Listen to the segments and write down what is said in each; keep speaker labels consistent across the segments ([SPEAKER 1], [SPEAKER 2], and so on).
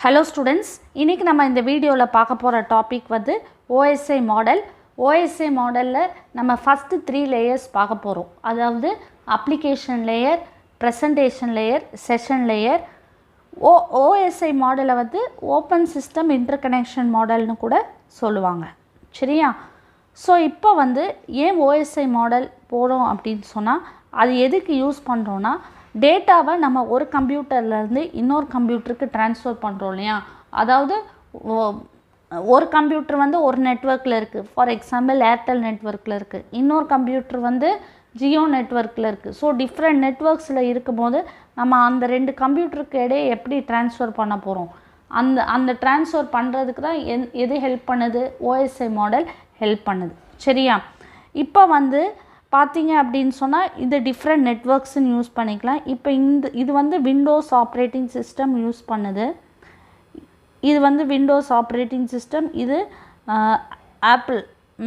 [SPEAKER 1] Hello students, இன்னைக்கு நம்ம இந்த வீடியோல பார்க்க போற டாபிக் வந்து OSI மாடல். OSI மாடல்ல நம்ம first 3 layers பார்க்க போறோம். அதாவது application layer, presentation layer, session layer. OSI மாடலை வந்து open system interconnection மாடல்னு கூட சொல்லுவாங்க. சரியா? ஸோ இப்போ வந்து ஏன் OSI மாடல் போறோம் அப்படின்னு சொன்னா அது எதுக்கு யூஸ் பண்றோம்னா டேட்டாவை நம்ம ஒரு கம்ப்யூட்டர்லேருந்து இன்னொரு கம்ப்யூட்டருக்கு ட்ரான்ஸ்ஃபர் பண்ணுறோம் இல்லையா. அதாவது ஒரு கம்ப்யூட்டர் வந்து ஒரு நெட்வொர்க்கில் இருக்குது, ஃபார் எக்ஸாம்பிள் ஏர்டெல் நெட்வொர்க்கில் இருக்குது, இன்னொரு கம்ப்யூட்டர் வந்து ஜியோ நெட்வொர்க்கில் இருக்குது. ஸோ டிஃப்ரெண்ட் நெட்வொர்க்ஸில் இருக்கும்போது நம்ம அந்த ரெண்டு கம்ப்யூட்டருக்கு இடையே எப்படி ட்ரான்ஸ்ஃபர் பண்ண போகிறோம், அந்த ட்ரான்ஸ்ஃபர் பண்ணுறதுக்கு தான் எது ஹெல்ப் பண்ணுது, OSI மாடல் ஹெல்ப் பண்ணுது. சரியா? இப்போ வந்து பார்த்தீங்க அப்படின்னு சொன்னால் இது டிஃப்ரெண்ட் நெட்வொர்க்ஸ்ன்னு யூஸ் பண்ணிக்கலாம். இப்போ இது வந்து விண்டோஸ் ஆப்ரேட்டிங் சிஸ்டம் யூஸ் பண்ணுது. இது வந்து விண்டோஸ் ஆப்ரேட்டிங் சிஸ்டம், இது ஆப்பிள்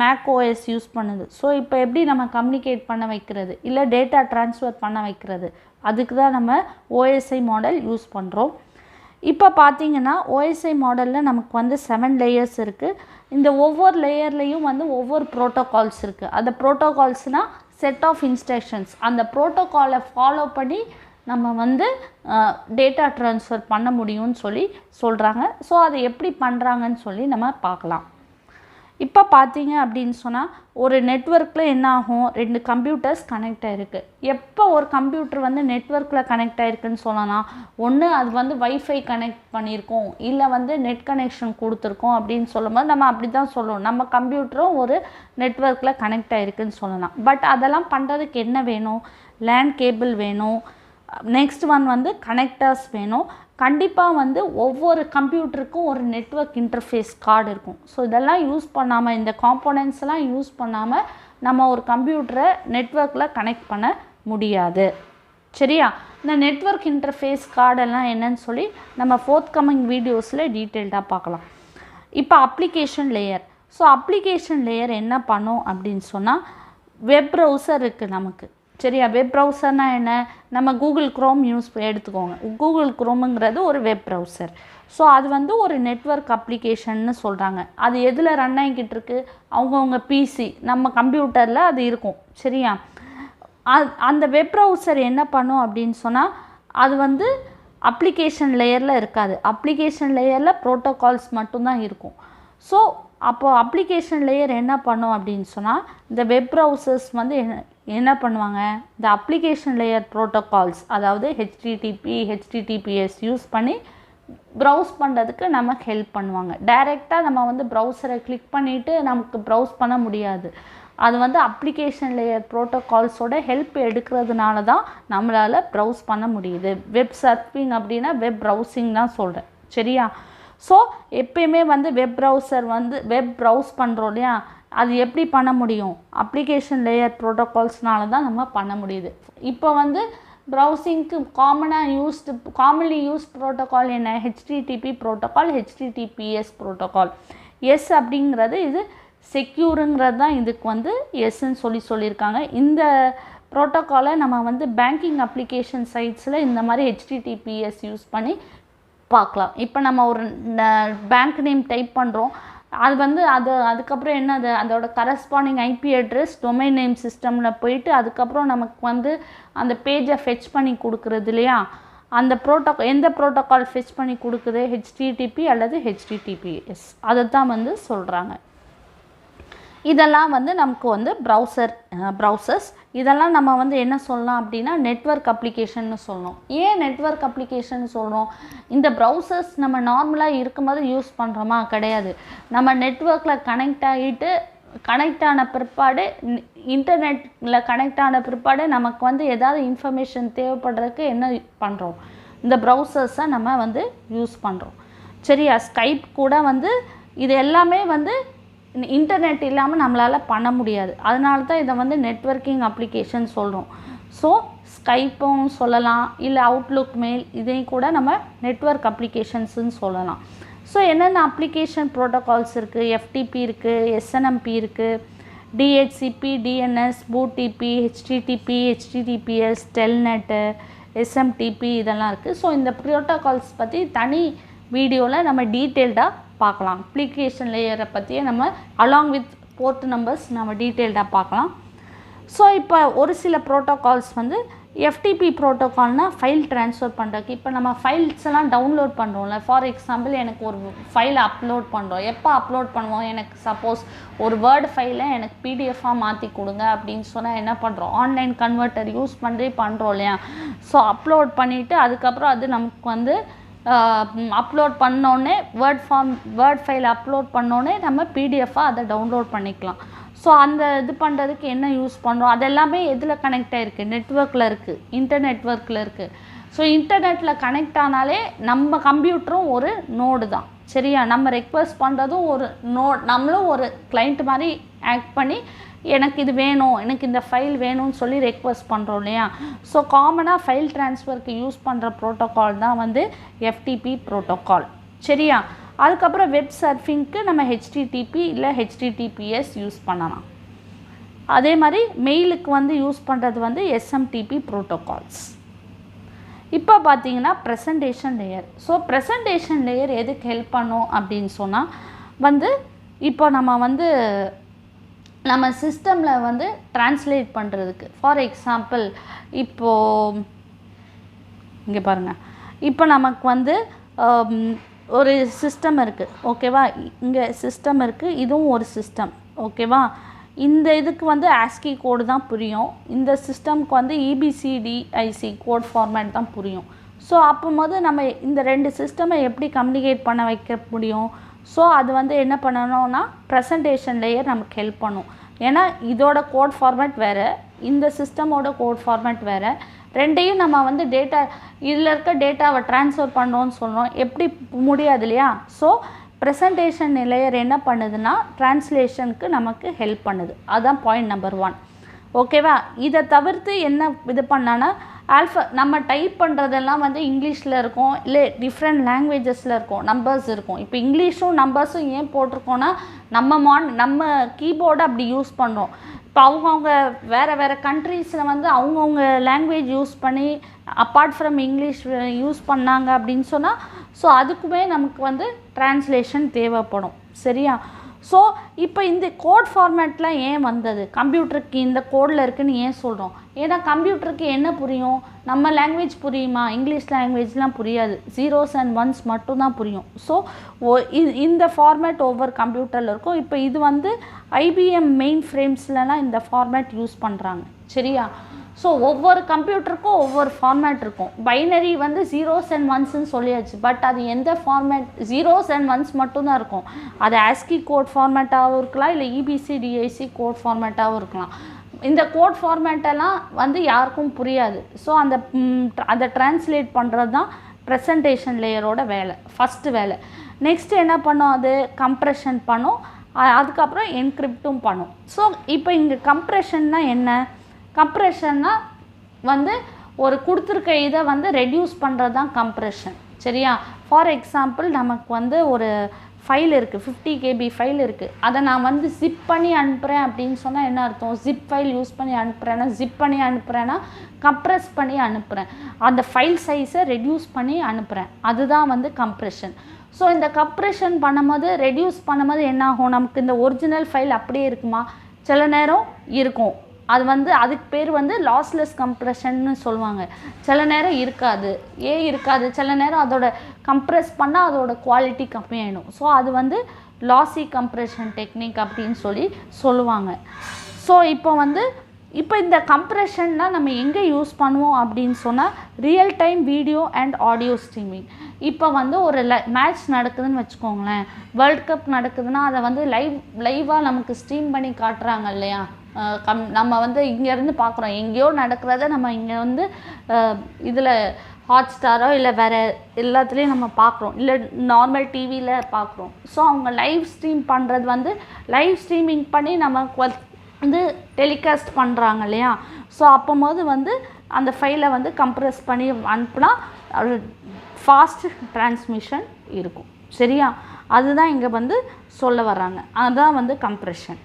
[SPEAKER 1] மேக் OS யூஸ் பண்ணுது. ஸோ இப்போ எப்படி நம்ம கம்யூனிகேட் பண்ண வைக்கிறது இல்லை டேட்டா ட்ரான்ஸ்ஃபர் பண்ண வைக்கிறது, அதுக்கு தான் நம்ம OSI மாடல் யூஸ் பண்ணுறோம். இப்போ பார்த்தீங்கன்னா OSI மாடலில் நமக்கு வந்து 7 லேயர்ஸ் இருக்குது. இந்த ஒவ்வொரு லேயர்லேயும் வந்து ஒவ்வொரு ப்ரோட்டோகால்ஸ் இருக்குது. அந்த ப்ரோட்டோகால்ஸ்னால் செட் ஆஃப் இன்ஸ்ட்ரக்ஷன்ஸ். அந்த ப்ரோட்டோகாலை ஃபாலோ பண்ணி நம்ம வந்து டேட்டா ட்ரான்ஸ்ஃபர் பண்ண முடியும்னு சொல்கிறாங்க. ஸோ அதை எப்படி பண்ணுறாங்கன்னு சொல்லி நம்ம பார்க்கலாம். இப்போ பார்த்தீங்க அப்படின்னு சொன்னால் ஒரு நெட்வொர்க்கில் என்ன ஆகும், 2 கம்ப்யூட்டர்ஸ் கனெக்ட் ஆகிருக்கு. எப்போ ஒரு கம்ப்யூட்டர் வந்து நெட்வொர்க்கில் கனெக்ட் ஆகிருக்குன்னு சொல்லலாம், ஒன்று அது வந்து வைஃபை கனெக்ட் பண்ணியிருக்கோம் இல்லை வந்து நெட் கனெக்ஷன் கொடுத்துருக்கோம் அப்படின்னு சொல்லும்போது நம்ம அப்படி தான் சொல்லுவோம், நம்ம கம்ப்யூட்டரும் ஒரு நெட்வொர்க்கில் கனெக்ட் ஆகிருக்குன்னு சொல்லலாம். பட் அதெல்லாம் பண்ணுறதுக்கு என்ன வேணும், லேன் கேபிள் வேணும், நெக்ஸ்ட் ஒன் வந்து கனெக்டர்ஸ் வேணும். கண்டிப்பாக வந்து ஒவ்வொரு கம்ப்யூட்டருக்கும் ஒரு நெட்வொர்க் இன்டர்ஃபேஸ் கார்டு இருக்கும். ஸோ இதெல்லாம் யூஸ் பண்ணாமல், இந்த காம்போனன்ட்ஸ்லாம் யூஸ் பண்ணாமல் நம்ம ஒரு கம்ப்யூட்டரை நெட்வொர்க்கில் கனெக்ட் பண்ண முடியாது. சரியா? இந்த நெட்வொர்க் இன்டர்ஃபேஸ் கார்டெல்லாம் என்னன்னு சொல்லி நம்ம ஃபோர்த்கமிங் வீடியோஸில் டீட்டெயில்டாக பார்க்கலாம். இப்போ application layer. So application layer என்ன பண்ணும் அப்படின்னு சொன்னால், வெப் ப்ரௌசர் இருக்குது நமக்கு. சரியா? வெப் ப்ரௌசர்னால் என்ன, நம்ம கூகுள் க்ரோம் எடுத்துக்கோங்க. கூகுள் க்ரோமுங்கிறது ஒரு வெப் ப்ரௌசர். ஸோ அது வந்து ஒரு நெட்வொர்க் அப்ளிகேஷன்னு சொல்கிறாங்க. அது எதில் ரன் ஆகிக்கிட்டு இருக்கு, அவங்கவுங்க பிசி, நம்ம கம்ப்யூட்டரில் அது இருக்கும். சரியா? அந்த வெப் ப்ரௌசர் என்ன பண்ணும் அப்படின்னு சொன்னால் அது வந்து அப்ளிகேஷன் லேயரில் இருக்காது. அப்ளிகேஷன் லேயரில் ப்ரோட்டோகால்ஸ் மட்டும்தான் இருக்கும். ஸோ அப்போது அப்ளிகேஷன் லேயர் என்ன பண்ணும் அப்படின்னு சொன்னால் இந்த வெப் ப்ரௌசர்ஸ் வந்து என்ன பண்ணுவாங்க, இந்த அப்ளிகேஷன் லேயர் ப்ரோட்டோகால்ஸ், அதாவது HTTP, HTTPS யூஸ் பண்ணி ப்ரௌஸ் பண்ணுறதுக்கு நமக்கு ஹெல்ப் பண்ணுவாங்க. டைரெக்டாக நம்ம வந்து ப்ரௌசரை கிளிக் பண்ணிவிட்டு நமக்கு ப்ரௌஸ் பண்ண முடியாது. அது வந்து அப்ளிகேஷன் லேயர் ப்ரோட்டோகால்ஸோட ஹெல்ப் எடுக்கிறதுனால தான் நம்மளால் ப்ரௌஸ் பண்ண முடியுது. வெப் சர்ஃபிங் அப்படின்னா வெப் ப்ரௌசிங் தான் சொல்கிறேன். சரியா? ஸோ எப்பயுமே வந்து வெப் ப்ரௌஸ் பண்ணுறோம் இல்லையா, அது எப்படி பண்ண முடியும், அப்ளிகேஷன் லேயர் ப்ரோட்டோகால்ஸ்னால தான் நம்ம பண்ண முடியுது. இப்போ வந்து ப்ரௌசிங்க்கு காமன்லி யூஸ்ட் ப்ரோட்டோகால் என்ன, HTTP protocol, HTTPS protocol. S அப்படிங்கிறது இது செக்யூருங்கிறது தான் இதுக்கு வந்து எஸ்ன்னு சொல்லியிருக்காங்க. இந்த ப்ரோட்டோகாலை நம்ம வந்து பேங்கிங் அப்ளிகேஷன் சைட்ஸில் இந்த மாதிரி HTTPS யூஸ் பண்ணி பார்க்கலாம். இப்போ நம்ம ஒரு பேங்க் நேம் டைப் பண்ணுறோம், அது வந்து அதுக்கப்புறம் என்னது, அதோட corresponding IP address domain name சிஸ்டமில் போயிட்டு அதுக்கப்புறம் நமக்கு வந்து அந்த பேஜை ஃபெச் பண்ணி கொடுக்குறது இல்லையா. அந்த எந்த ப்ரோட்டோகால் ஃபெச் பண்ணி கொடுக்குது, HTTP அல்லது HTTPS, அதை தான் வந்து சொல்கிறாங்க. இதெல்லாம் வந்து நமக்கு வந்து ப்ரௌசர்ஸ். இதெல்லாம் நம்ம வந்து என்ன சொல்லலாம் அப்படின்னா நெட்வொர்க் அப்ளிகேஷன்னு சொல்லணும். ஏன் நெட்வொர்க் அப்ளிகேஷன் சொல்கிறோம், இந்த ப்ரௌசர்ஸ் நம்ம நார்மலாக இருக்கும்போது யூஸ் பண்ணுறோமா, கிடையாது. நம்ம நெட்வொர்க்கில் கனெக்ட் ஆன பிற்பாடு, இன்டர்நெட்டில் கனெக்ட் ஆன பிற்பாடு நமக்கு வந்து ஏதாவது இன்ஃபர்மேஷன் தேவைப்படுறதுக்கு என்ன பண்ணுறோம், இந்த ப்ரௌசர்ஸை நம்ம வந்து யூஸ் பண்ணுறோம். சரியா? ஸ்கைப் கூட வந்து இது எல்லாமே வந்து இன்டர்நெட் இல்லாமல் நம்மளால் பண்ண முடியாது. அதனால தான் இதை வந்து நெட்வொர்க்கிங் அப்ளிகேஷன் சொல்கிறோம். ஸோ ஸ்கைப்பும் சொல்லலாம், இல்லை அவுட்லுக் மெயில், இதையும் கூட நம்ம நெட்வொர்க் அப்ளிகேஷன்ஸுன்னு சொல்லலாம். ஸோ என்னென்ன அப்ளிகேஷன் ப்ரோட்டோகால்ஸ் இருக்குது, FTP இருக்குது, SNMP இருக்குது, DHCP, DNS, BOOTP, HTTP, HTTPS, Telnet, SMTP இதெல்லாம் இருக்குது. ஸோ இந்த ப்ரோட்டோகால்ஸ் பற்றி தனி வீடியோவில் நம்ம டீட்டெயில்டாக பார்க்கலாம். அப்ளிகேஷன் லேயரை பற்றியே நம்ம அலாங் வித் போர்ட் நம்பர்ஸ் நம்ம டீட்டெயில்டாக பார்க்கலாம். ஸோ இப்போ ஒரு சில ப்ரோட்டோகால்ஸ் வந்து FTP ப்ரோட்டோகால்னால் ஃபைல் ட்ரான்ஸ்ஃபர் பண்ணுறதுக்கு. இப்போ நம்ம ஃபைல்ஸ் எல்லாம் டவுன்லோட் பண்ணுறோம்ல. ஃபார் எக்ஸாம்பிள் எனக்கு ஒரு ஃபைலை அப்லோட் பண்ணுறோம். எப்போ அப்லோட் பண்ணுவோம்? எனக்கு சப்போஸ் ஒரு வேர்டு ஃபைலை எனக்கு PDF-ஆக மாற்றி கொடுங்க அப்படின்னு சொன்னால் என்ன பண்ணுறோம்? ஆன்லைன் கன்வெர்ட்டர் யூஸ் பண்ணி பண்ணுறோம் இல்லையா? ஸோ அப்லோட் பண்ணிவிட்டு அதுக்கப்புறம் அது நமக்கு வந்து அப்லோட் பண்ணோடனே வேர்ட் ஃபைல் அப்லோட் பண்ணோடனே நம்ம PDF-ஆக அதை டவுன்லோட் பண்ணிக்கலாம். ஸோ அந்த இது பண்ணுறதுக்கு என்ன யூஸ் பண்ணுறோம்? அது எல்லாமே எதில் கனெக்ட் ஆகிருக்கு? நெட்வொர்க்கில் இருக்குது, நெட்வொர்க்கில் இருக்குது. ஸோ இன்டர்நெட்டில் கனெக்ட் ஆனாலே நம்ம கம்ப்யூட்டரும் ஒரு நோடு தான். சரியா? நம்ம ரெக்வெஸ்ட் பண்ணுறதும் ஒரு நம்மளும் ஒரு கிளைண்ட் மாதிரி ஆக்ட் பண்ணி எனக்கு இது வேணும், எனக்கு இந்த ஃபைல் வேணும்னு சொல்லி ரெக்வெஸ்ட் பண்ணுறோம் இல்லையா? ஸோ காமனாக ஃபைல் ட்ரான்ஸ்ஃபருக்கு யூஸ் பண்ணுற ப்ரோட்டோகால் தான் வந்து FTP ப்ரோட்டோகால். சரியா? அதுக்கப்புறம் வெப் சர்ஃபிங்க்கு நம்ம HTTP இல்லை HTTPS யூஸ் பண்ணலாம். அதே மாதிரி மெயிலுக்கு வந்து யூஸ் பண்ணுறது வந்து SMTP ப்ரோட்டோகால்ஸ். இப்போ பார்த்தீங்கன்னா presentation layer. So presentation layer எதுக்கு ஹெல்ப் பண்ணும் அப்படின்னு சொன்னால் வந்து இப்போ நம்ம சிஸ்டமில் வந்து ட்ரான்ஸ்லேட் பண்ணுறதுக்கு. ஃபார் எக்ஸாம்பிள் இப்போது இங்கே பாருங்கள், இப்போ நமக்கு வந்து ஒரு சிஸ்டம் இருக்குது. ஓகேவா? இங்கே சிஸ்டம் இருக்குது, இதுவும் ஒரு சிஸ்டம். ஓகேவா? இந்த இதுக்கு வந்து ASCII கோடு தான் புரியும். இந்த சிஸ்டம்க்கு வந்து EBCDIC கோட் ஃபார்மேட் தான் புரியும். ஸோ அப்போது நம்ம இந்த ரெண்டு சிஸ்டமை எப்படி கம்யூனிகேட் பண்ண வைக்க முடியும்? ஸோ அது வந்து என்ன பண்ணணும்னா ப்ரெசன்டேஷன் லேயர் நமக்கு ஹெல்ப் பண்ணும். ஏன்னா இதோட கோட் ஃபார்மேட் வேறு, இந்த சிஸ்டமோட கோட் ஃபார்மேட் வேறு. ரெண்டையும் நம்ம வந்து இதில் இருக்க டேட்டாவை ட்ரான்ஸ்ஃபர் பண்ணோன்னு சொல்கிறோம். எப்படி முடியாது இல்லையா? ஸோ ப்ரெசன்டேஷன் லேயர் என்ன பண்ணுதுன்னா ட்ரான்ஸ்லேஷனுக்கு நமக்கு ஹெல்ப் பண்ணுது. அதுதான் பாயிண்ட் நம்பர் 1. ஓகேவா? இதை தவிர்த்து என்ன இது பண்ணான்னா நம்ம டைப் பண்ணுறதெல்லாம் வந்து இங்கிலீஷில் இருக்கும், இல்லை டிஃப்ரெண்ட் லாங்குவேஜஸில் இருக்கும், நம்பர்ஸ் இருக்கும். இப்போ இங்கிலீஷும் நம்பர்ஸும் ஏன் போட்டிருக்கோன்னா நம்ம கீபோர்டை அப்படி யூஸ் பண்ணுறோம். இப்போ அவங்கவுங்க வேறு கண்ட்ரீஸில் வந்து அவங்கவுங்க லாங்குவேஜ் யூஸ் பண்ணி அப்பார்ட் ஃப்ரம் இங்கிலீஷ் யூஸ் பண்ணாங்க அப்படின்னு சொன்னால் ஸோ அதுக்குமே நமக்கு வந்து ட்ரான்ஸ்லேஷன் தேவைப்படும். சரியா? ஸோ இப்போ இந்த கோட் ஃபார்மேட்லாம் ஏன் வந்தது? கம்ப்யூட்டருக்கு இந்த கோடில் இருக்குதுன்னு ஏன் சொல்கிறோம்? ஏன்னா கம்ப்யூட்டருக்கு என்ன புரியும்? நம்ம லாங்குவேஜ் புரியுமா? இங்கிலீஷ் லாங்குவேஜ்லாம் புரியாது. 0s and 1s மட்டும்தான் புரியும். ஸோ இந்த ஃபார்மேட் ஒவ்வொரு கம்ப்யூட்டரில் இருக்கும். இப்போ இது வந்து IBM மெயின் ஃப்ரேம்ஸ்லலாம் இந்த ஃபார்மேட் யூஸ் பண்ணுறாங்க. சரியா? ஸோ ஒவ்வொரு கம்ப்யூட்டருக்கும் ஒவ்வொரு ஃபார்மேட் இருக்கும். பைனரி வந்து 0s and 1sன்னு சொல்லியாச்சு. பட் அது எந்த ஃபார்மேட்? 0s and 1s மட்டும்தான் இருக்கும். அது ASCII கோட் ஃபார்மேட்டாகவும் இருக்கலாம், இல்லை EBCDIC கோட் ஃபார்மேட்டாகவும் இருக்கலாம். இந்த கோட் ஃபார்மேட்டெல்லாம் வந்து யாருக்கும் புரியாது. ஸோ அதை ட்ரான்ஸ்லேட் பண்ணுறது தான் ப்ரெசன்டேஷன் லேயரோட வேலை, ஃபஸ்ட்டு வேலை. நெக்ஸ்ட்டு என்ன பண்ணும்? அது கம்ப்ரெஷன் பண்ணும், அதுக்கப்புறம் என்கிரிப்டும் பண்ணும். ஸோ இப்போ இங்கே கம்ப்ரெஷன்னா என்ன? கம்ப்ரெஷன்னா வந்து ஒரு கொடுத்துருக்க இதை வந்து ரெடியூஸ் பண்ணுறது தான் கம்ப்ரெஷன். சரியா? ஃபார் எக்ஸாம்பிள் நமக்கு வந்து ஒரு ஃபைல் இருக்குது, 50 KB ஃபைல் இருக்குது. அதை நான் வந்து ஜிப் பண்ணி அனுப்புகிறேன் அப்படின்னு சொன்னால் என்ன அர்த்தம்? ஜிப் ஃபைல் யூஸ் பண்ணி அனுப்புகிறேன்னா, ஜிப் பண்ணி அனுப்புகிறேன்னா கம்ப்ரெஸ் பண்ணி அனுப்புகிறேன், அந்த ஃபைல் சைஸை ரெடியூஸ் பண்ணி அனுப்புகிறேன். அதுதான் வந்து கம்ப்ரெஷன். ஸோ இந்த கம்ப்ரெஷன் பண்ணும்போது, ரெடியூஸ் பண்ணும்போது என்ன ஆகும்? நமக்கு இந்த ஒரிஜினல் ஃபைல் அப்படியே இருக்குமா? சில நேரம் இருக்கும். அது வந்து அதுக்கு பேர் வந்து லாஸ்லெஸ் கம்ப்ரெஷன்னு சொல்லுவாங்க. சில நேரம் இருக்காது. இருக்காது? சில நேரம் அதோட கம்ப்ரெஸ் பண்ணால் அதோட குவாலிட்டி கம்மியாயிடும். ஸோ அது வந்து லாஸி கம்ப்ரெஷன் டெக்னிக் அப்படின்னு சொல்லுவாங்க. ஸோ இப்போ இந்த கம்ப்ரெஷன்லாம் நம்ம எங்கே யூஸ் பண்ணுவோம் அப்படின்னு சொன்னால் real time video and audio streaming. இப்போ வந்து ஒரு மேட்ச் நடக்குதுன்னு வச்சுக்கோங்களேன், வேர்ல்ட் கப் நடக்குதுன்னா அதை வந்து லைவாக நமக்கு ஸ்ட்ரீம் பண்ணி காட்டுறாங்க இல்லையா? நம்ம வந்து இங்கேருந்து பார்க்குறோம், எங்கேயோ நடக்கிறத நம்ம இங்கே வந்து இதில் ஹாட்ஸ்டாரோ இல்லை வேறு எல்லாத்துலேயும் நம்ம பார்க்குறோம், இல்லை நார்மல் டிவியில் பார்க்குறோம். ஸோ அவங்க லைவ் ஸ்ட்ரீம் பண்ணுறது வந்து லைவ் ஸ்ட்ரீமிங் பண்ணி நமக்கு வந்து டெலிகாஸ்ட் பண்ணுறாங்க இல்லையா? ஸோ அப்போது வந்து அந்த ஃபைலை வந்து கம்ப்ரெஸ் பண்ணி அனுப்புனா ஃபாஸ்ட் ட்ரான்ஸ்மிஷன் இருக்கும். சரியா? அதுதான் இங்கே வந்து சொல்ல வர்றாங்க. அதுதான் வந்து கம்ப்ரெஷன்.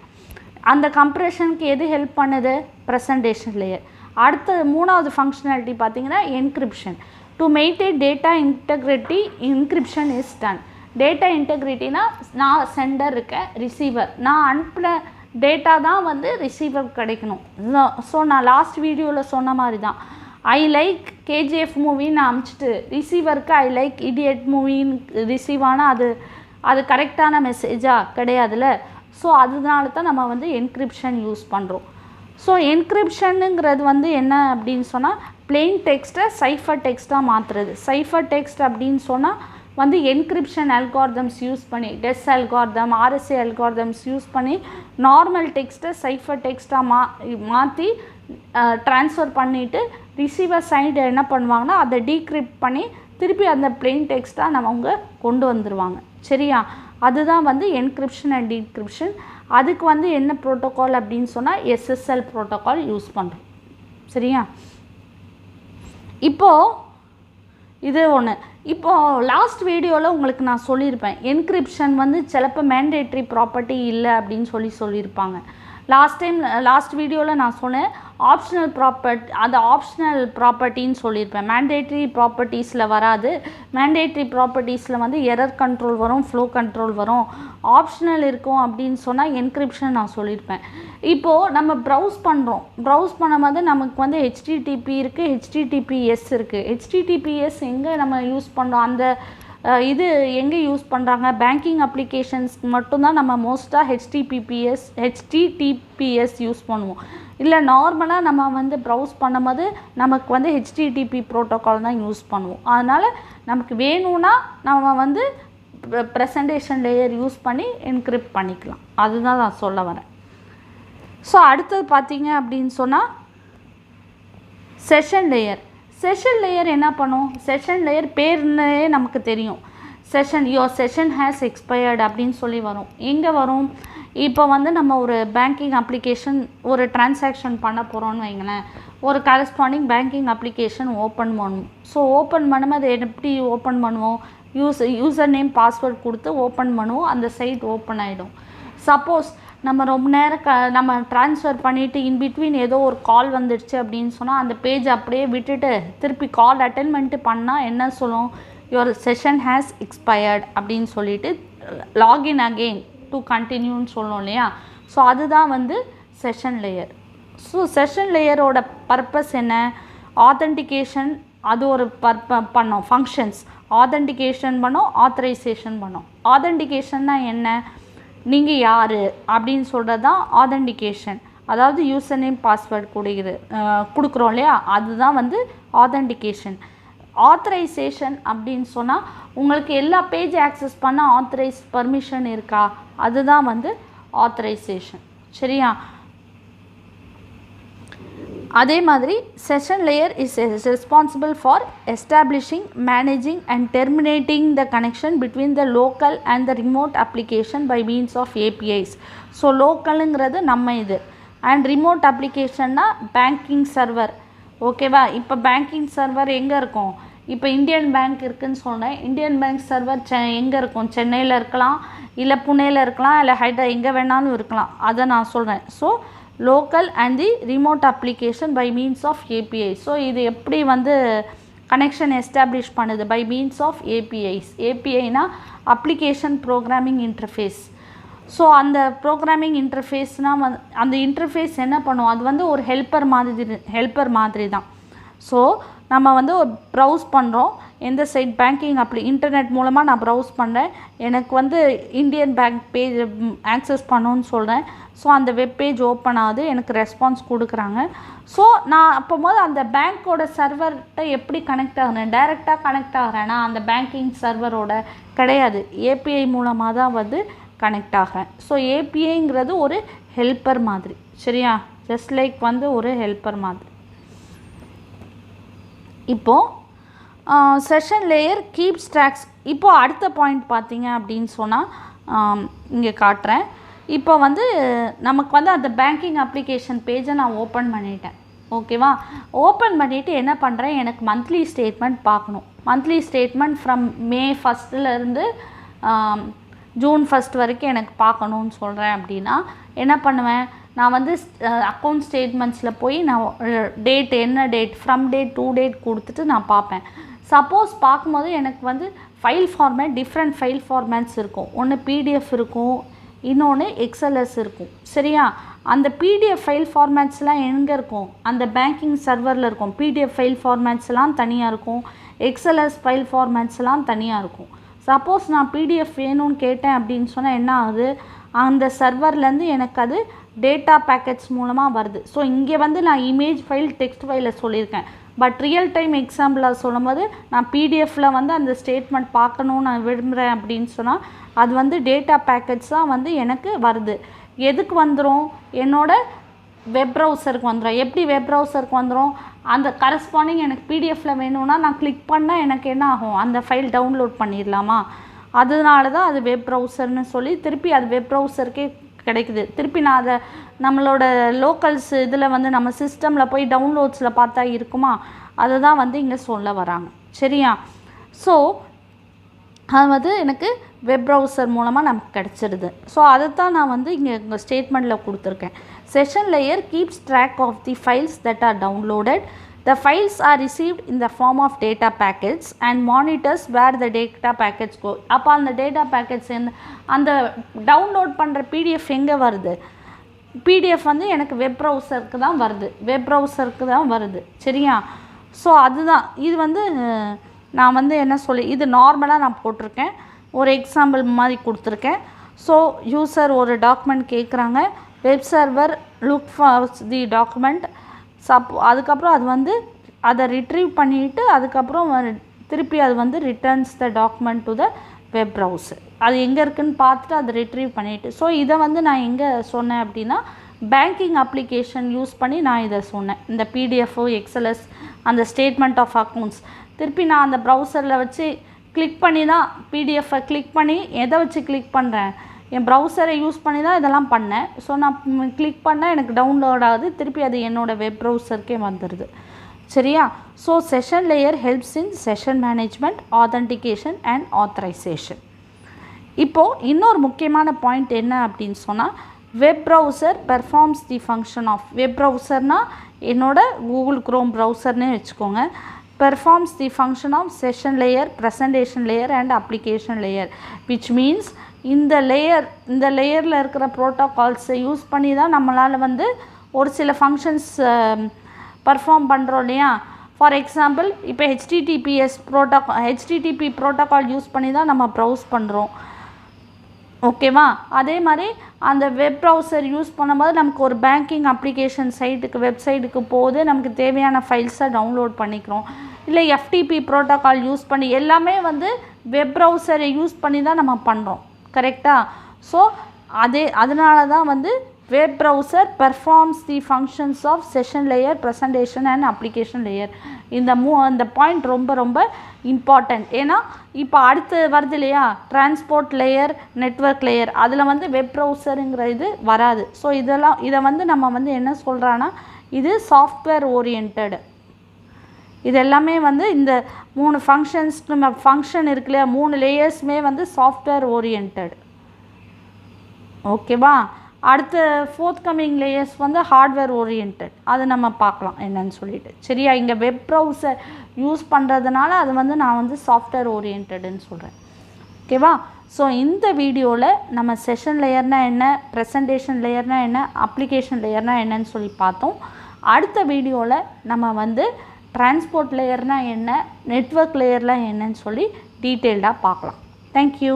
[SPEAKER 1] அந்த கம்ப்ரெஷனுக்கு எது ஹெல்ப் பண்ணுது? Presentation layer. அடுத்த 3வது ஃபங்க்ஷனாலிட்டி பார்த்திங்கன்னா encryption. To maintain data integrity encryption is done. Data இன்டெகிரிட்டினா நான் சென்டர் இருக்கேன், ரிசீவர், நான் அனுப்பின டேட்டா தான் வந்து ரிசீவர் கிடைக்கணும். ஸோ நான் லாஸ்ட் வீடியோவில் சொன்ன மாதிரி தான், ஐ லைக் கேஜிஎஃப் மூவின்னு அனுப்பிச்சிட்டு ரிசீவருக்கு ஐ லைக் இடியட் மூவின்னு ரிசீவ் ஆனால் அது கரெக்டான மெசேஜாக கிடையாதுல்ல. ஸோ அதனால தான் நம்ம வந்து என்கிரிப்ஷன் யூஸ் பண்ணுறோம். ஸோ என்கிரிப்ஷனுங்கிறது வந்து என்ன அப்படின்னு சொன்னால் பிளெயின் டெக்ஸ்ட்டை சைஃபர் டெக்ஸ்ட்டாக மாற்றுறது. சைஃபர் டெக்ஸ்ட் அப்படின்னு சொன்னால் வந்து என்கிரிப்ஷன் அல்காரிதம்ஸ் யூஸ் பண்ணி, டெஸ் அல்காரிதம், ஆர்எஸ்ஏ அல்காரிதம்ஸ் யூஸ் பண்ணி நார்மல் டெக்ஸ்ட்டை சைஃபர் டெக்ஸ்ட்டாக மாற்றி ட்ரான்ஸ்ஃபர் பண்ணிவிட்டு ரிசீவர் சைடு என்ன பண்ணுவாங்கன்னா அதை டீக்ரிப்ட் பண்ணி திருப்பி அந்த பிளெயின் டெக்ஸ்ட்டாக அவங்க கொண்டு வந்துடுவாங்க. சரியா? அதுதான் வந்து என்கிரிப்ஷன் அண்ட் டீக்ரிப்ஷன். அதுக்கு வந்து என்ன ப்ரோட்டோகால் அப்படின்னு சொன்னால் எஸ்எஸ்எல் ப்ரோட்டோகால் யூஸ் பண்ணுறோம். சரியா? இப்போது இது ஒன்று. இப்போது லாஸ்ட் வீடியோவில் உங்களுக்கு நான் சொல்லியிருப்பேன், என்கிரிப்ஷன் வந்து சிலப்போ மேண்டேட்ரி ப்ராப்பர்ட்டி இல்லை அப்படின்னு சொல்லியிருப்பாங்க. லாஸ்ட் வீடியோவில் நான் சொன்னேன் ஆப்ஷனல் அது ஆப்ஷனல் ப்ராப்பர்ட்டின்னு சொல்லியிருப்பேன். மேண்டேட்ரி ப்ராப்பர்ட்டிஸில் வராது. மேண்டேட்ரி ப்ராப்பர்ட்டிஸில் வந்து எரர் கண்ட்ரோல் வரும், ஃப்ளோ கண்ட்ரோல் வரும். ஆப்ஷனல் இருக்கும் அப்படின்னு சொன்னால் என்கிரிப்ஷன் நான் சொல்லியிருப்பேன். இப்போது நம்ம ப்ரௌஸ் பண்ணும்போது நமக்கு வந்து HTTP இருக்குது, HTTPS இருக்குது. HTTPS எங்கே நம்ம யூஸ் பண்ணுறோம், அந்த இது எங்கே யூஸ் பண்ணுறாங்க, பேங்கிங் அப்ளிகேஷன்ஸ்க்கு மட்டும்தான் நம்ம மோஸ்ட்டாக HTTPS யூஸ் பண்ணுவோம். இல்லை நார்மலாக நம்ம வந்து ப்ரௌஸ் பண்ணும்போது நமக்கு வந்து HTTP ப்ரோட்டோக்கால் தான் யூஸ் பண்ணுவோம். அதனால் நமக்கு வேணும்னா நம்ம வந்து ப்ரெசன்டேஷன் லேயர் யூஸ் பண்ணி என்கிரிப்ட் பண்ணிக்கலாம். அதுதான் நான் சொல்ல வரேன். ஸோ அடுத்தது பார்த்தீங்க அப்படின்னு சொன்னால் செஷன் லேயர். செஷன் லேயர் என்ன பண்ணும், செஷன் லேயர் பேர்னே நமக்கு தெரியும். செஷன் ஹேஸ் எக்ஸ்பயர்டு அப்படின்னு சொல்லி வரும். எங்கே வரும், இப்போ வந்து நம்ம ஒரு பேங்கிங் அப்ளிகேஷன் ஒரு டிரான்சாக்ஷன் பண்ண போகிறோன்னு வைங்களேன், ஒரு கரஸ்பாண்டிங் பேங்கிங் அப்ளிகேஷன் ஓப்பன் பண்ணுவோம். ஸோ ஓப்பன் பண்ணும்போது எப்படி ஓப்பன் பண்ணுவோம், யூசர் நேம் பாஸ்வேர்ட் கொடுத்து ஓப்பன் பண்ணுவோம், அந்த சைட் ஓப்பன் ஆகிடும். சப்போஸ் நம்ம ரொம்ப நேரம் நம்ம ட்ரான்ஸ்ஃபர் பண்ணிவிட்டு இன்பிட்வீன் ஏதோ ஒரு கால் வந்துடுச்சு அப்படின்னு சொன்னால் அந்த பேஜ் அப்படியே விட்டுட்டு திருப்பி கால் அட்டென்ட் பண்ணிட்டு பண்ணால் என்ன சொல்லும், யுவர் செஷன் ஹேஸ் எக்ஸ்பயர்ட் அப்படின்னு சொல்லிட்டு லாகின் அகெயின் டு கண்டினியூன்னு சொல்லணும் இல்லையா. ஸோ அதுதான் வந்து செஷன் லேயர். ஸோ செஷன் லேயரோட பர்பஸ் என்ன, ஆத்தென்டிகேஷன், அது ஒரு பண்ணோம் ஃபங்க்ஷன்ஸ். ஆத்தென்டிகேஷன் பண்ணோம், ஆத்தரைசேஷன் பண்ணோம். ஆத்தென்டிகேஷன்னா என்ன, நீங்கள் யார் அப்படின்னு சொல்கிறது தான் ஆத்தென்டிகேஷன். அதாவது யூசர் நேம் பாஸ்வேர்ட் கொடுக்குறோம் இல்லையா, அதுதான் வந்து ஆத்தென்டிகேஷன். ஆத்தரைசேஷன் அப்படின்னு சொன்னால் உங்களுக்கு எல்லா பேஜ் ஆக்சஸ் பண்ண ஆத்தரைஸ் பர்மிஷன் இருக்கா, அதுதான் வந்து ஆத்தரைசேஷன். சரியா? அதே மாதிரி session layer is responsible for establishing, managing and terminating the connection between the local and the remote application by means of APIs. So லோக்கலுங்கிறது நம்ம இது, அண்ட் ரிமோட் அப்ளிகேஷன்னா பேங்கிங் சர்வர். ஓகேவா? இப்போ பேங்கிங் சர்வர் எங்கே இருக்கும், இப்போ இந்தியன் பேங்க் இருக்குதுன்னு சொன்னேன். இந்தியன் பேங்க் சர்வர் எங்கே இருக்கும், சென்னையில் இருக்கலாம், இல்லை புனேயில் இருக்கலாம், இல்லை எங்கே வேணாலும் இருக்கலாம். அதை நான் சொல்கிறேன். So local and the remote application by means of API. So இது எப்படி வந்து கனெக்ஷன் எஸ்டாப்ளிஷ் பண்ணுது, பை மீன்ஸ் ஆஃப் APIs. APIனா அப்ளிகேஷன் ப்ரோக்ராமிங் இன்டர்ஃபேஸ். ஸோ அந்த ப்ரோக்ராமிங் இன்டர்ஃபேஸ்னால் அந்த இன்டர்ஃபேஸ் என்ன பண்ணும், அது வந்து ஒரு ஹெல்ப்பர் மாதிரி தான். ஸோ நம்ம வந்து ஒரு ப்ரௌஸ் பண்ணுறோம், எந்த சைட் பேங்கிங் இன்டர்நெட் மூலமாக நான் ப்ரௌஸ் பண்ணுறேன், எனக்கு வந்து இந்தியன் பேங்க் பேஜ் ஆக்சஸ் பண்ணணுன்னு சொல்கிறேன். ஸோ அந்த வெப் பேஜ் ஓப்பன் ஆகுது, எனக்கு ரெஸ்பான்ஸ் கொடுக்குறாங்க. ஸோ நான் அப்போது அந்த பேங்க்கோட சர்வர்கிட்ட எப்படி கனெக்ட் ஆகிறேன், டைரெக்டாக கனெக்ட் ஆகிறேன்னா அந்த பேங்கிங் சர்வரோட கிடையாது, API மூலமாக தான் வந்து கனெக்ட் ஆகிறேன். ஸோ APIங்கிறது ஒரு ஹெல்ப்பர் மாதிரி. சரியா? ஜஸ்ட் லைக் வந்து ஒரு ஹெல்ப்பர் மாதிரி. இப்போது செஷன் லேயர் கீப்ஸ் ட்ராக்ஸ். இப்போது அடுத்த பாயிண்ட் பார்த்தீங்க அப்படின்னு சொன்னால் இங்கே காட்டுறேன். இப்போ வந்து நமக்கு வந்து அந்த பேங்கிங் அப்ளிகேஷன் பேஜை நான் ஓப்பன் பண்ணிட்டேன். ஓகேவா? ஓப்பன் பண்ணிவிட்டு என்ன பண்ணுறேன், எனக்கு மந்த்லி ஸ்டேட்மெண்ட் பார்க்கணும். Monthly statement from May 1 June 1 வரைக்கும் எனக்கு பார்க்கணுன்னு சொல்கிறேன் அப்படின்னா என்ன பண்ணுவேன், நான் வந்து அக்கௌண்ட் ஸ்டேட்மெண்ட்ஸில் போய் நான் டேட் என்ன date from date to date கொடுத்துட்டு நான் பார்ப்பேன். சப்போஸ் பார்க்கும்போது எனக்கு வந்து file format different file formats இருக்கும். ஒன்று பிடிஎஃப் இருக்கும், இன்னொன்று எக்ஸ்எல்எஸ் இருக்கும். சரியா? அந்த பிடிஎஃப் ஃபைல் ஃபார்மேட்ஸ்லாம் எங்கே இருக்கும்? அந்த பேங்கிங் சர்வரில் இருக்கும். பிடிஎஃப் ஃபைல் ஃபார்மேட்ஸ்லாம் தனியாக இருக்கும், எக்ஸ்எல்எஸ் ஃபைல் ஃபார்மேட்ஸ்லாம் தனியாக இருக்கும். சப்போஸ் நான் பிடிஎஃப் வேணும்னு கேட்டேன் அப்படின்னு சொன்னால் என்ன ஆகுது? அந்த சர்வர்லேருந்து எனக்கு அது டேட்டா பேக்கெட்ஸ் மூலமாக வருது. ஸோ இங்கே வந்து நான் இமேஜ் ஃபைல் டெக்ஸ்ட் ஃபைலில் சொல்லியிருக்கேன். பட் ரியல் டைம் எக்ஸாம்பிளாக சொல்லும்போது நான் பிடிஎஃப்பில் வந்து அந்த ஸ்டேட்மெண்ட் பார்க்கணுன்னு நான் விரும்புகிறேன் அப்படின்னு சொன்னால் அது வந்து டேட்டா பேக்கெட்ஸாக வந்து எனக்கு வருது. எதுக்கு வந்துடும்? என்னோடய வெப் ப்ரௌசருக்கு வந்துடும். எப்படி வெப் ப்ரௌசருக்கு வந்துடும்? அந்த கரஸ்பாண்டிங் எனக்கு பிடிஎஃப்பில் வேணும்னா நான் கிளிக் பண்ணால் எனக்கு என்ன ஆகும்? அந்த ஃபைல் டவுன்லோட் பண்ணிடலாமா? அதனால தான் அது வெப் ப்ரௌசர்னு சொல்லி திருப்பி அது வெப் ப்ரௌசருக்கே கிடைக்குது. திருப்பி நான் அதை நம்மளோட லோக்கல்ஸ் இதில் வந்து நம்ம சிஸ்டமில் போய் டவுன்லோட்ஸில் பார்த்தா இருக்குமா? அதை தான் வந்து இங்கே சொல்ல வராங்க. சரியா? ஸோ அது வந்து எனக்கு வெப் ப்ரௌசர் மூலமாக நமக்கு கிடச்சிடுது. ஸோ அதை தான் நான் வந்து இங்கே ஸ்டேட்மெண்ட்டில் கொடுத்துருக்கேன். Session layer keeps track of the files that are downloaded. The files are received in the form of data packets and monitors where the data packets go. அப்போ அந்த டேட்டா பேக்கெட்ஸ் அந்த டவுன்லோட் பண்ணுற பிடிஎஃப் எங்கே வருது? PDF வந்து எனக்கு web ப்ரௌசருக்கு தான் வருது. வெப் ப்ரௌசருக்கு தான் வருது. சரியா? ஸோ அதுதான் இது வந்து நான் வந்து என்ன சொல்லி இது நார்மலாக நான் போட்டிருக்கேன். ஒரு எக்ஸாம்பிள் மாதிரி கொடுத்துருக்கேன். ஸோ யூசர் ஒரு டாக்குமெண்ட் கேட்குறாங்க. Web server look for the document. அதுக்கப்புறம் அது வந்து அதை ரிட்ரீவ் பண்ணிவிட்டு அதுக்கப்புறம் திருப்பி அது வந்து returns the document to the web browser. அது எங்கே இருக்குதுன்னு பார்த்துட்டு அதை ரிட்ரீவ் பண்ணிவிட்டு. ஸோ இதை வந்து நான் எங்கே சொன்னேன் அப்படின்னா பேங்கிங் அப்ளிகேஷன் யூஸ் பண்ணி நான் இதை சொன்னேன். இந்த பிடிஎஃப்ஓ எக்ஸ்எல்எஸ் அந்த ஸ்டேட்மெண்ட் ஆஃப் அக்கௌண்ட்ஸ் திருப்பி நான் அந்த ப்ரௌசரில் வச்சு கிளிக் பண்ணி தான் பிடிஎஃப்பை கிளிக் பண்ணி எதை வச்சு கிளிக் பண்ணுறேன்? என் ப்ரௌசரை யூஸ் பண்ணி தான் இதெல்லாம் பண்ணேன். ஸோ நான் கிளிக் பண்ணால் எனக்கு டவுன்லோட் ஆகுது. திருப்பி அது என்னோடய வெப் ப்ரௌசருக்கே வந்துடுது. சரியா? So session layer helps in session management, authentication and authorisation. இப்போது இன்னொரு முக்கியமான பாயிண்ட் என்ன அப்படின்னு சொன்னால் web browser performs the function of web ப்ரௌசர்னால் என்னோட கூகுள் க்ரோம் ப்ரௌசர்னே வச்சுக்கோங்க. performs the function of session layer, presentation layer and application layer, which means இந்த லேயரில் இருக்கிற ப்ரோட்டோகால்ஸை யூஸ் பண்ணி தான் நம்மளால் வந்து ஒரு சில ஃபங்க்ஷன்ஸ் பர்ஃபார்ம் பண்ணுறோம் இல்லையா? ஃபார் எக்ஸாம்பிள் இப்போ ஹெச்டிடிபி ப்ரோட்டோகால் யூஸ் பண்ணி தான் நம்ம ப்ரௌஸ் பண்ணுறோம். ஓகேவா? அதே மாதிரி அந்த வெப் ப்ரௌசர் யூஸ் பண்ணும்போது நமக்கு ஒரு பேங்கிங் அப்ளிகேஷன் வெப்சைட்டுக்கு போது நமக்கு தேவையான ஃபைல்ஸை டவுன்லோட் பண்ணிக்கிறோம். இல்லை எஃப்டிபி ப்ரோட்டோகால் யூஸ் பண்ணி எல்லாமே வந்து வெப் ப்ரௌசரை யூஸ் பண்ணி தான் நம்ம பண்ணுறோம். கரெக்டாக? ஸோ அதனால தான் வந்து web browser performs the functions of session layer, presentation and application layer. இந்த பாயிண்ட் ரொம்ப ரொம்ப இம்பார்ட்டண்ட். ஏன்னா இப்போ அடுத்து வருது இல்லையா டிரான்ஸ்போர்ட் லேயர், நெட்வொர்க் லேயர், அதில் வந்து வெப் ப்ரௌசருங்கிற இது வராது. ஸோ இதை வந்து நம்ம வந்து என்ன சொல்கிறான்னா இது சாஃப்ட்வேர் ஓரியன்டட். இது எல்லாமே வந்து இந்த 3 ஃபங்க்ஷன் இருக்கு இல்லையா, 3 லேயர்ஸுமே வந்து சாஃப்ட்வேர் ஓரியன்டட். ஓகேவா? அடுத்த ஃபோர்த்கமிங் லேயர்ஸ் வந்து ஹார்ட்வேர் ஓரியன்டட். அதை நம்ம பார்க்கலாம் என்னன்னு சொல்லிட்டு. சரியா? இங்கே வெப் ப்ரௌசர் யூஸ் பண்ணுறதுனால அது வந்து நான் வந்து சாஃப்ட்வேர் ஓரியன்டட்னு சொல்கிறேன். ஓகேவா? ஸோ இந்த வீடியோவில் நம்ம செஷன் லேயர்னால் என்ன, ப்ரெசன்டேஷன் லேயர்னால் என்ன, அப்ளிகேஷன் லேயர்னால் என்னன்னு சொல்லி பார்த்தோம். அடுத்த வீடியோவில் நம்ம வந்து டிரான்ஸ்போர்ட் லேயர்னால் என்ன, நெட்வொர்க் லேயர்லாம் என்னன்னு சொல்லி டீட்டெயில்டாக பார்க்கலாம். தேங்க்யூ.